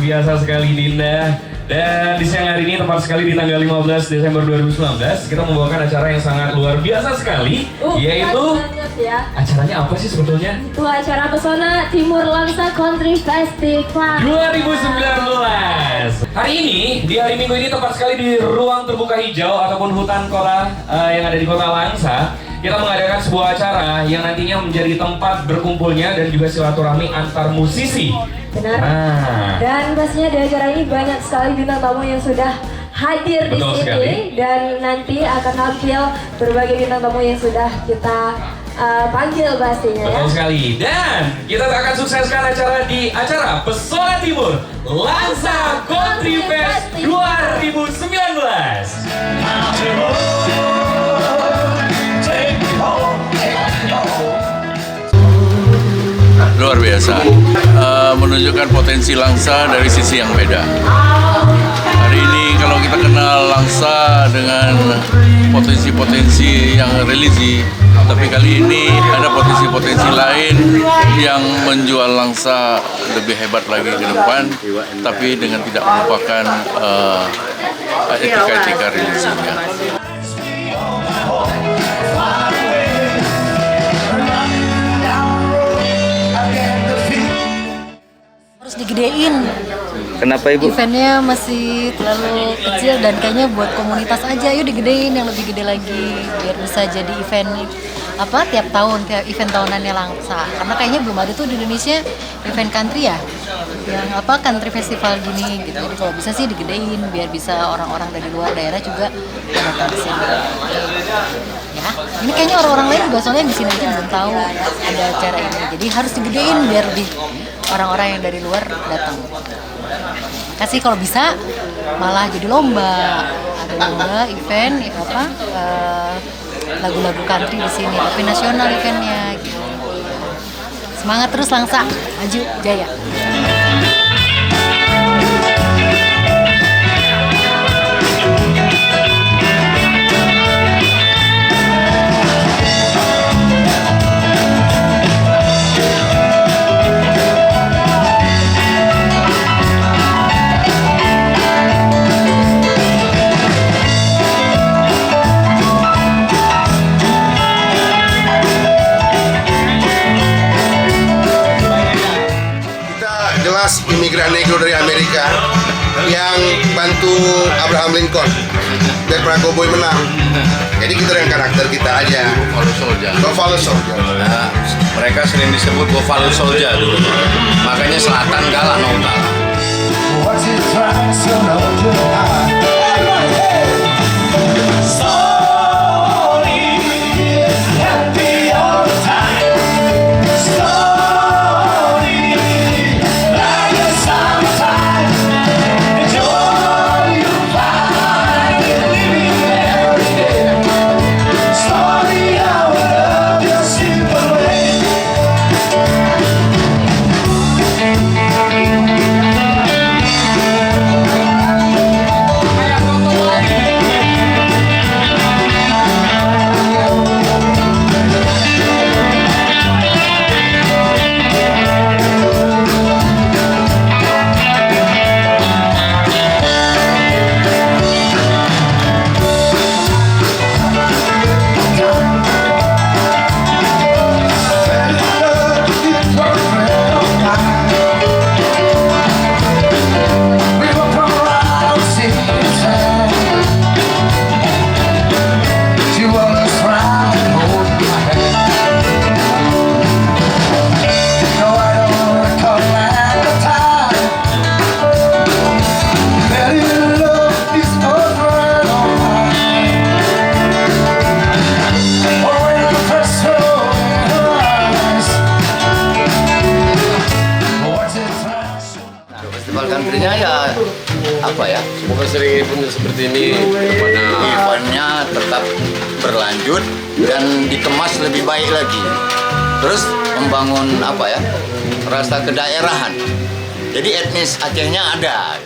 biasa sekali Dinda. Dan di siang hari ini tepat sekali di tanggal 15 Desember 2019 kita membawakan acara yang sangat luar biasa sekali, yaitu ya. Acaranya apa sih sebetulnya? Itu acara Pesona Timur Langsa Country Festival 2019. Hari ini, di hari Minggu ini tepat sekali di ruang terbuka hijau ataupun hutan kota yang ada di Kota Langsa, kita mengadakan sebuah acara yang nantinya menjadi tempat berkumpulnya dan juga silaturahmi antar musisi. Benar. Nah. Dan pastinya di acara ini banyak sekali bintang tamu yang sudah hadir di Betul sini sekali. dan nanti akan tampil berbagai bintang tamu yang sudah kita panggil pastinya ya. Betul sekali. Dan kita akan sukseskan acara di acara Pesona Timur Langsa Country Fest 2019. Luar biasa, menunjukkan potensi Langsa dari sisi yang beda. Hari ini kalau kita kenal Langsa dengan potensi-potensi yang religi, tapi kali ini ada potensi-potensi lain yang menjual Langsa lebih hebat lagi ke depan, tapi dengan tidak melupakan etika-etika religinya. Harus digedein. Kenapa Ibu? Eventnya masih terlalu kecil dan kayaknya buat komunitas aja, yuk digedein yang lebih gede lagi biar bisa jadi event tiap tahun, kayak event tahunannya Langsa. Karena kayaknya belum ada tuh di Indonesia event country ya, yang country festival gini gitu. Jadi kalau bisa sih digedein biar bisa orang-orang dari luar daerah juga datang ke sini. Ya, ini kayaknya orang-orang lain juga soalnya di sini aja belum tahu ada acara ini. Jadi harus digedein biar orang-orang yang dari luar datang. Kasih kalau bisa malah jadi lomba, ada lomba event lagu-lagu country di sini, tapi nasional eventnya gitu. Semangat terus Langsa, maju jaya. Imigran negro dari Amerika yang bantu Abraham Lincoln dan Prabowo menang. Jadi kita dengan karakter kita aja. Buffalo Soldier. Nah, mereka sering disebut Buffalo Soldier dulu. Makanya selatan kalah mau kalah. Semoga sering event seperti ini eventnya tetap berlanjut dan dikemas lebih baik lagi. Terus membangun rasa kedaerahan. Jadi etnis Acehnya ada.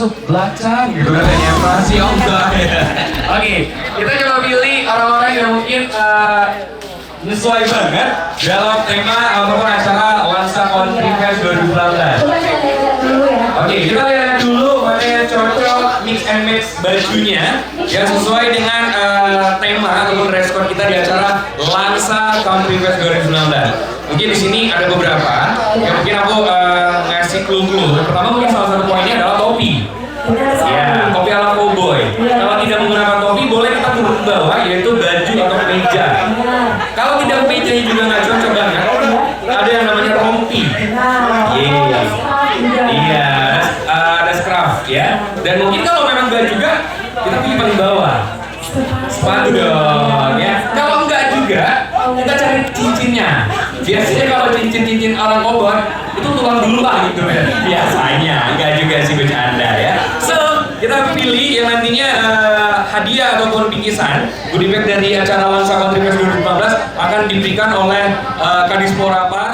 langsung belacan gitu katanya pasti enggak ya. Oke, kita coba pilih orang-orang yang mungkin sesuai banget dalam tema ataupun acara Lansa Country Fest 2019. Coba saya lihat dulu ya. Oke, kita lihat dulu mana yang cocok mix and match bajunya yang sesuai dengan tema ataupun dress code kita di acara Lansa Country Fest 2019. Mungkin di sini ada beberapa yang mungkin aku ngasih clue-clue. Pertama mungkin salah satu poinnya adalah topi. Ya, topi ala cowboy. Kalau tidak menggunakan topi boleh kita turun ke bawah yaitu baju atau kemeja. Kalau tidak kemejanya juga nggak cocok banget, ada yang namanya rompi. Iya, ada scarf ya. Dan mungkin kalau memang nggak juga, kita pilih paling bawah. Sepatu dong ya. Kalau enggak juga, kita cari cincinnya. Biasanya kalau cincin-cincin orang obor itu tulang dulu lah gitu ya. Biasanya, enggak juga sih bercanda ya. So, kita pilih yang nantinya hadiah ataupun bingkisan goodie bag dari acara Lansa Country Fest 2015 akan diberikan oleh Kadispora Par.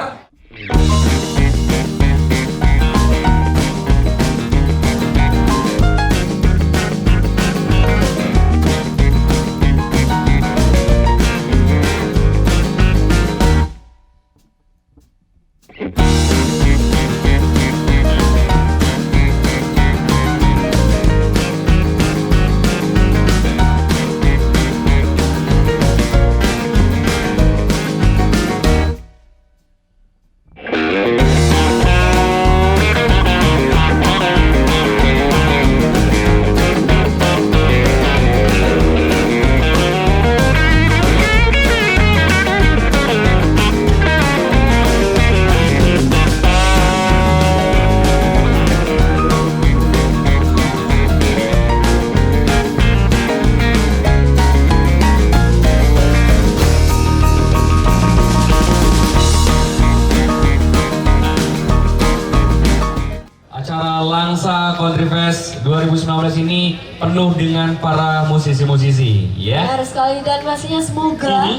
Lansa Country Fest 2019 ini penuh dengan para musisi-musisi, ya. Benar sekali dan pastinya semoga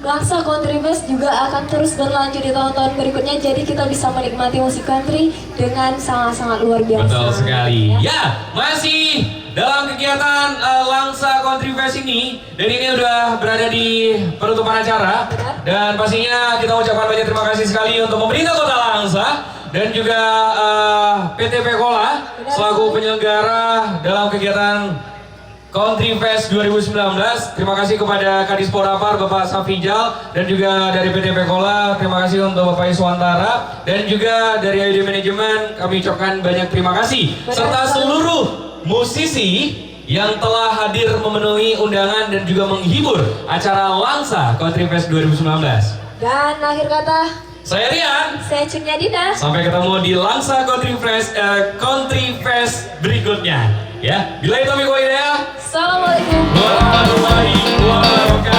Lansa Country Fest juga akan terus berlanjut di tahun-tahun berikutnya. Jadi kita bisa menikmati musik country dengan sangat-sangat luar biasa. Betul sekali. Ya, masih dalam kegiatan Lansa Country Fest ini, dan ini udah berada di penutupan acara. Dan pastinya kita ucapkan banyak terima kasih sekali untuk pemerintah Kota Langsa dan juga PT Pekola selaku penyelenggara dalam kegiatan Country Fest 2019. Terima kasih kepada Kadispora Par Bapak Safijal dan juga dari PT Pekola. Terima kasih untuk Bapak Iswantara dan juga dari AID Manajemen. Kami ucapkan banyak terima kasih serta seluruh musisi yang telah hadir memenuhi undangan dan juga menghibur acara Lansa Country Fest 2019. Dan akhir kata, saya Rian. saya Cunya Dina. Sampai ketemu di Lansa Country Fest berikutnya. Ya, bila itu Assalamualaikum Assalamualaikum warahmatullahi wabarakatuh.